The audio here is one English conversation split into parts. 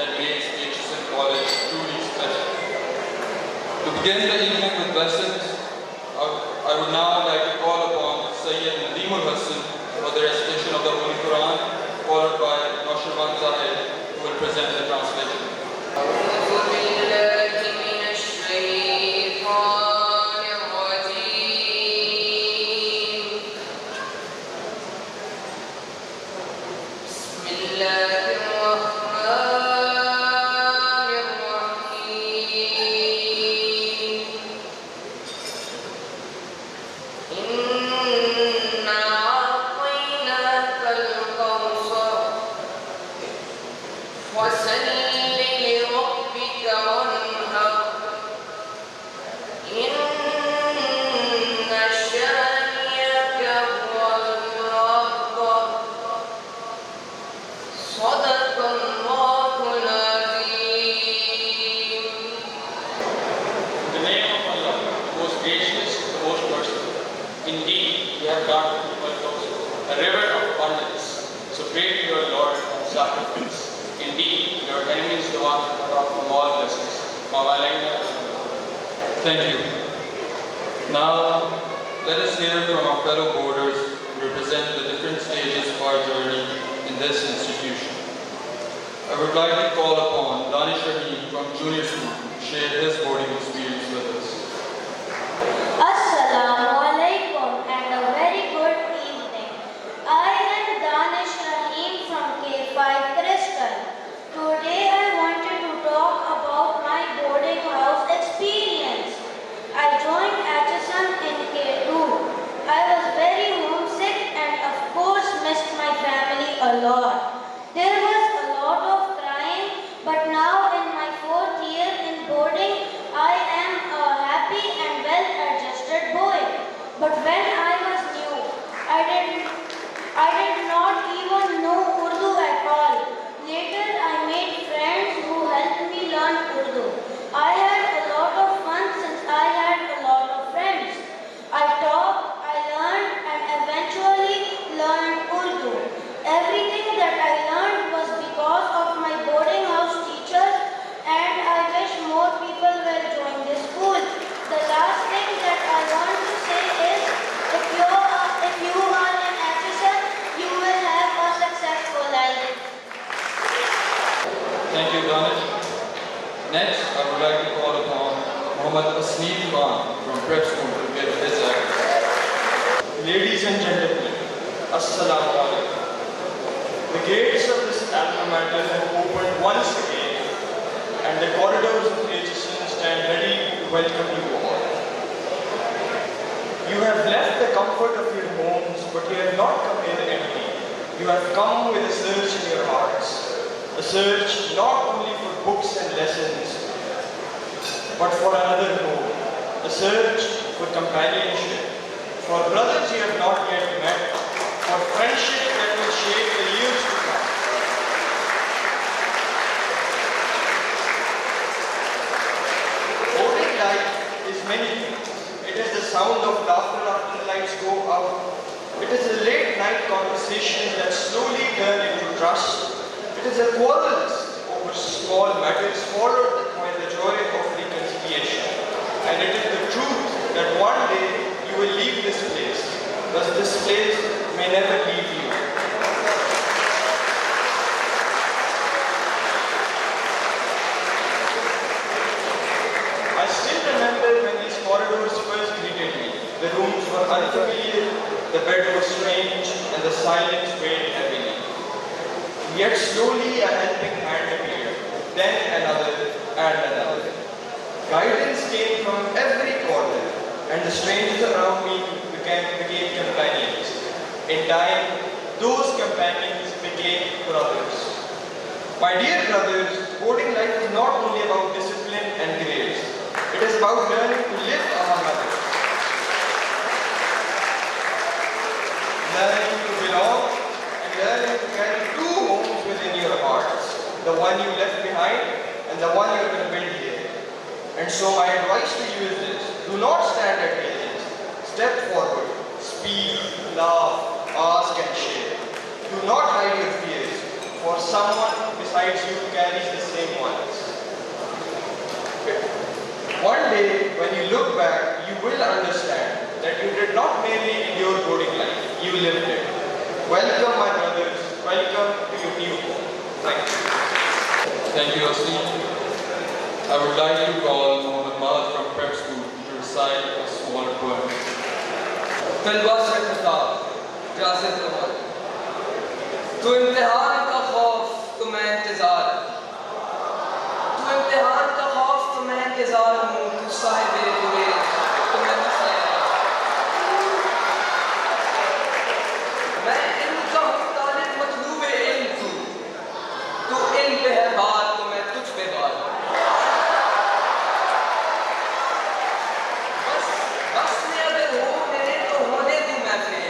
that makes Aitchison College truly special. To begin the evening with blessings, I would now like to call upon Sayyid Nadimul Hassan for the recitation of the Holy Quran, followed by Noshirwan Zahid, who will present the translation. Indeed, you have granted a river of abundance. So pray to your Lord and sacrifice. Indeed, your enemies the one who cut off from all blessings. Thank you. Now, let us hear from our fellow boarders who represent the different stages of our journey in this institution. I would like to call upon Danish Rahim from Junior School to share his boarding experience with us. Assalamu alaikum and a very good evening. I am Danish Rahim from K5 Crystal. Today I wanted to talk about my boarding house experience. I joined Aitchison in K2. I was very homesick and of course missed my family a lot. There was a lot of crying, but now in my 4th year in boarding, I am a happy and well-adjusted boy. But when I was new, I did not even know Urdu at all. Later, I made friends who helped me learn Urdu. I had a lot of fun since I had a lot of friends. I talked, I learned, and eventually learned Urdu. Everything that I learned was because of my boarding house teachers, and I wish more people will join this school. The last thing that I want to say is, if you are in Aitchison, you will have a successful life. Thank you, Danish. Next, I would like to call upon Muhammad Asneem Khan from Prep School to give his address. Ladies and gentlemen, Assalamu alaikum. The gates of this alma mater have opened once again, and the corridors of Aitchison stand ready to welcome you all. You have left the comfort of your homes, but you have not come here empty. You have come with a search in your hearts. A search not only for books and lessons, but for another home. A search for companionship, for brothers you have not yet met, for friendship that will shape the years to come. Boarding life is many things. It is the sound of laughter after the lights go out. It is a late night conversation that slowly turn into trust. It is a quarrels over small matters followed by the joy of reconciliation. And it is the truth that one day you will leave this place, but this place may never leave you. I still remember when these corridors first greeted me. The rooms were unfamiliar, the bed was strange, and the silence weighed heavily. Yet slowly a helping hand appeared, then another and another. Guidance came from every corner, and the strangers around me became companions. In time, those companions became brothers. My dear brothers, boarding life is not only about discipline and grades. It is about learning to live among others. Learning to belong and learning to carry two homes within your hearts. The one you left behind and the one you are going to build here. And so my advice to you is this: do not stand at edges. Step forward, speak, laugh, ask and share. Do not hide your fears, for someone is besides you carries the same ones. One day, when you look back, you will understand that you did not merely endure boarding life, you lived it. Welcome, my brothers. Welcome to your new home. Thank you. Thank you, Asli. I would like to call Mohammed Mahal from prep school to recite a small poem. तलबा से खिताब class कमाल तू इम्तिहान का खौफ तो मैं इंतजार तू इम्तिहान का खौफ तो मैं इंतजार हूँ तू साहिबे गुरेज तो मैं मैं इनका हूँ तालिब मतलूबे इल्म तू इन पे है बात तो मैं तुझ पे बात बस में अगर हो मेरे तो होने दी महफिल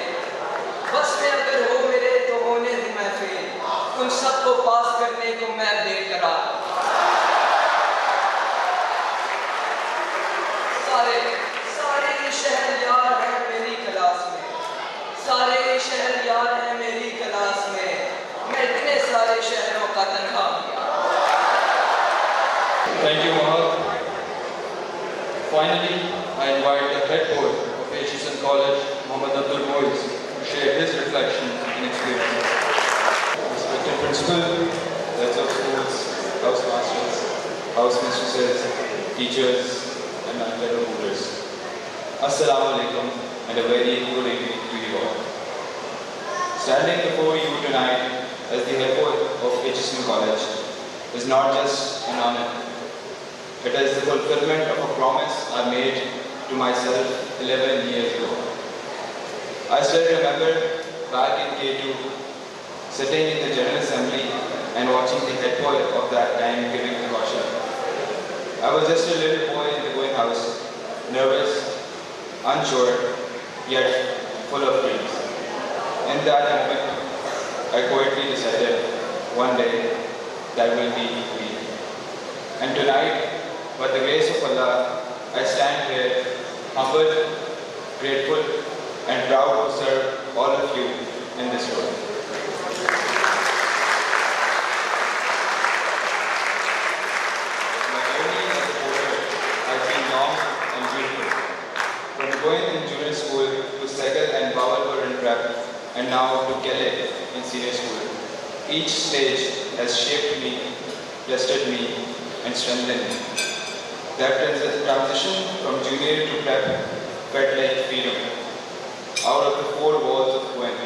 बस में अगर हो मेरे तो होने दी महफिल उन सबको पास करने को मैं बेकरार सारे सारे शहर यार हैं मेरी क्लास में सारे शहर यार हैं मेरी क्लास में मैं इतने सारे शहरों का तनखा Thank you, Mahal. Finally, I invite the head boy of Aitchison College, Mohammed Abdul Moiz, to share his reflections and experiences. Respected principal, heads of schools, house masters, house mistresses, teachers, and my fellow rulers. Assalamu alaikum and a very good evening to you all. Standing before you tonight as the head boy of Aitchison College is not just an honor. It is the fulfillment of a promise I made to myself 11 years ago. I still remember back in K2, sitting in the General Assembly and watching the head boy of that time giving the caution. I was just a little boy in the going house, nervous, unsure, yet full of dreams. In that moment, I quietly decided one day that will be me. And tonight, by the grace of Allah, I stand here humble, grateful, and proud to serve all of you in this role. My journey as a boarder has been long and beautiful. From going in junior school to Segal and Bawalpur in prep, and now to Kele in senior school. Each stage has shaped me, tested me, and strengthened me. That transition from junior to prep felt like freedom. Out of the four walls of Gwen,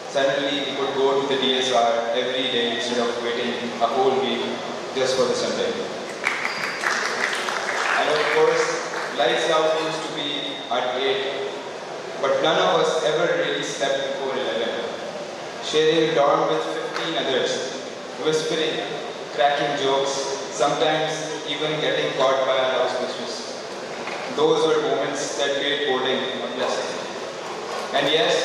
suddenly we could go to the DSR every day instead of waiting a whole week just for the Sunday. And of course, lights out used to be at 8, but none of us ever really slept before 11. Sharing a dorm with 15 others, whispering, cracking jokes, sometimes even getting caught by our house mistress. Those were moments that made boarding a blessing. And yes,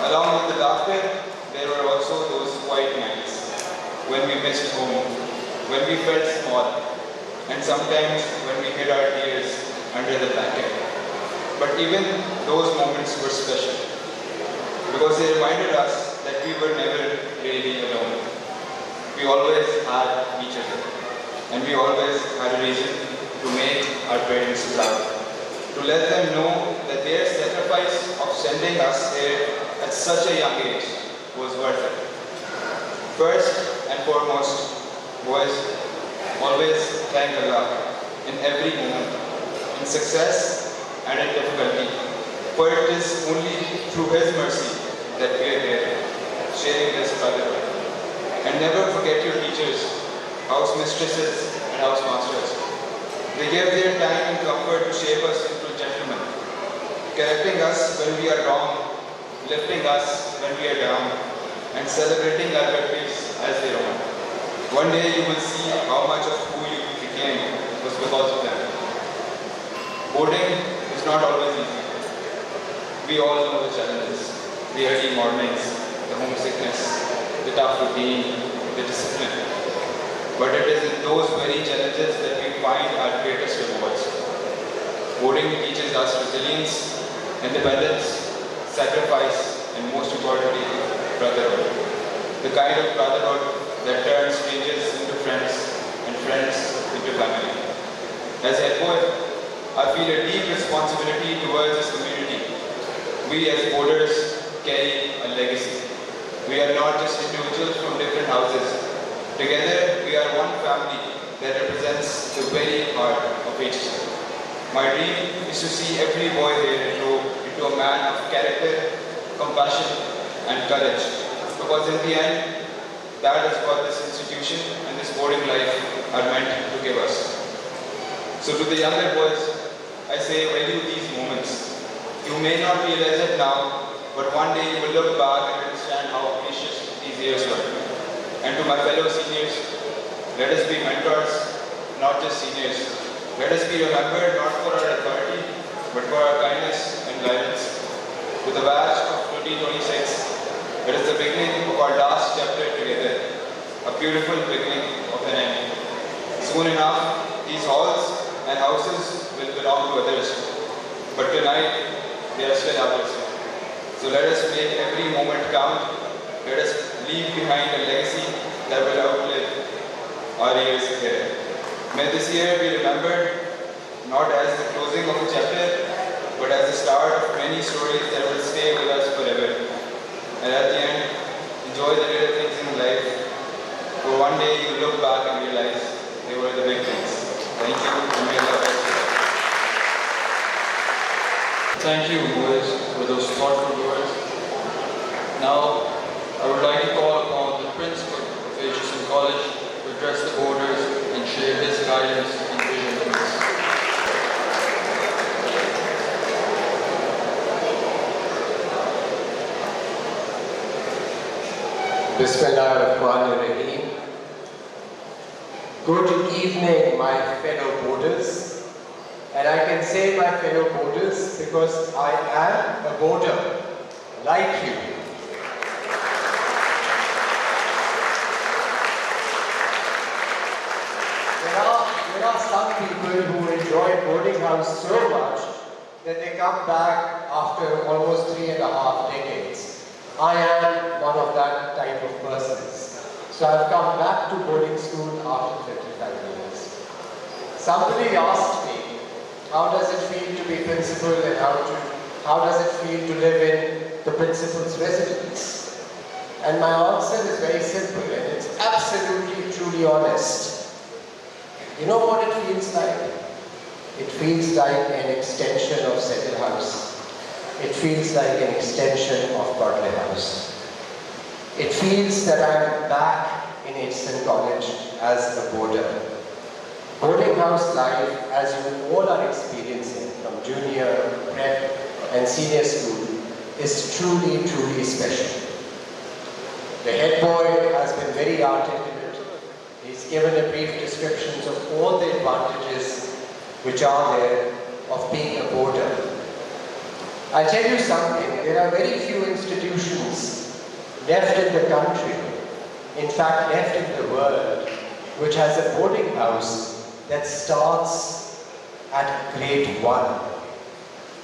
along with the laughter, there were also those quiet nights when we missed home, when we felt small, and sometimes when we hid our tears under the blanket. But even those moments were special because they reminded us that we were never really alone. We always had each other. And we always had a reason to make our parents proud. To let them know that their sacrifice of sending us here at such a young age was worth it. First and foremost, boys, always thank Allah in every moment, in success and in difficulty. For it is only through His mercy that we are here, sharing this brotherhood. And never forget your teachers, house mistresses and house masters. They gave their time and comfort to shape us into gentlemen, correcting us when we are wrong, lifting us when we are down, and celebrating our victories as their own. One day you will see how much of who you became was because of them. Boarding is not always easy. We all know the challenges, the early mornings, the homesickness, the tough routine, the discipline. But it is in those very challenges that we find our greatest rewards. Boarding teaches us resilience, independence, sacrifice, and most importantly, brotherhood. The kind of brotherhood that turns strangers into friends and friends into family. As head boy, I feel a deep responsibility towards this community. We as boarders carry a legacy. We are not just individuals from different houses. Together, we are one family that represents the very heart of Aitchison. My dream is to see every boy here grow into a man of character, compassion, and courage. Because in the end, that is what this institution and this boarding life are meant to give us. So to the younger boys, I say value these moments. You may not realize it now, but one day you will look back and understand how precious these years were. And to my fellow seniors, let us be mentors, not just seniors. Let us be remembered not for our authority, but for our kindness and guidance. With the batch of 2026, it is the beginning of our last chapter together, a beautiful beginning of an end. Soon enough, these halls and houses will belong to others, but tonight, they are still ours. So let us make every moment count. Let us leave behind a legacy that will outlive our years here. May this year be remembered not as the closing of a chapter, but as the start of many stories that will stay with us forever. And at the end, enjoy the little things in life, for one day you will look back and realize they were the big things. Thank you, and may Allah bless you. Thank you, boys, for those thoughtful words. Now, I would like to call upon the principal of Aitchison College to address the boarders and share his guidance and vision with us. Bismillahirrahmanirrahim. Good evening, my fellow boarders. And I can say my fellow boarders because I am a boarder, like you. There are some people who enjoy boarding house so much that they come back after almost 3.5 decades. I am one of that type of persons. So I've come back to boarding school after 35 years. Somebody asked me, how does it feel to be principal and how does it feel to live in the principal's residence? And my answer is very simple and it's absolutely truly honest. You know what it feels like? It feels like an extension of Settle House. It feels like an extension of Butler House. It feels that I'm back in Aitchison College as a boarder. Boarding house life, as you all are experiencing from junior, prep and senior school, is truly, truly special. The head boy has been very articulate. He's given a brief description of all the advantages which are there of being a boarder. I'll tell you something, there are very few institutions left in the country, in fact left in the world, which has a boarding house that starts at grade 1.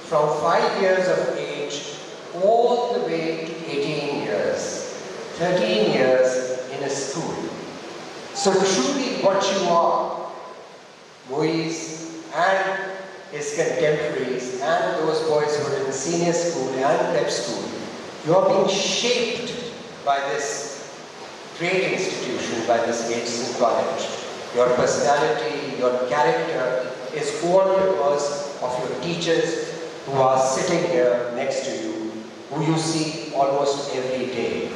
From 5 years of age all the way to 18 years. 13 years in a school. So truly what you are, Moise and his contemporaries and those boys who are in senior school and prep school, you are being shaped by this great institution, by this Aitchison College. Your personality, your character is all because of your teachers who are sitting here next to you, who you see almost every day.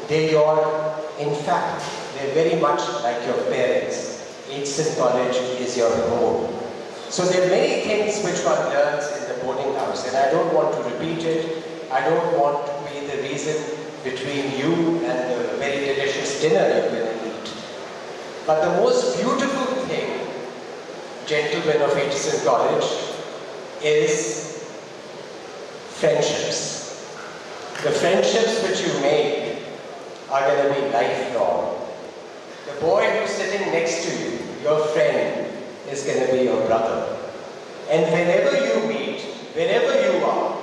They are, in fact, they're very much like your parents. Aitchison College is your home. So there are many things which one learns in the boarding house, and I don't want to repeat it. I don't want to be the reason between you and the very delicious dinner you're going to eat. But the most beautiful thing, gentlemen of Aitchison College, is friendships. The friendships which you make are going to be lifelong. The boy who's sitting next to you, your friend, is going to be your brother. And whenever you meet, wherever you are,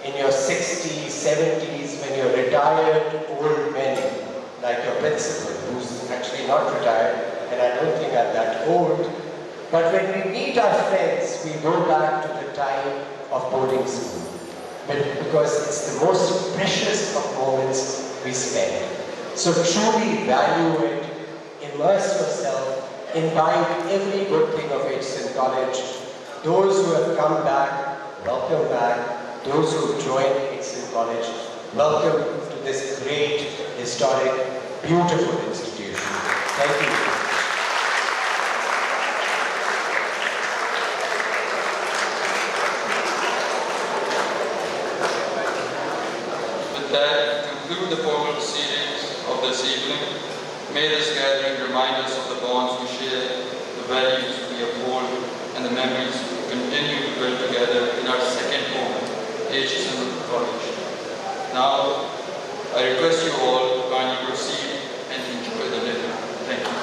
in your 60s, 70s, when you're retired old men, like your principal, who's actually not retired, and I don't think I'm that old. But when we meet our friends, we go back to the time of boarding school. Because it's the most precious of moments we spend. So truly value it, immerse yourself, imbibe every good thing of Aitchison College. Those who have come back, welcome back. Those who have joined Aitchison College, welcome to this great, historic, beautiful institution. Thank you. With that, conclude the formal proceedings of this evening. May this gathering remind us of the bonds we share, the values we uphold, and the memories we continue to build together in our second home, Aitchison College. Now, I request you all to kindly proceed and enjoy the dinner. Thank you.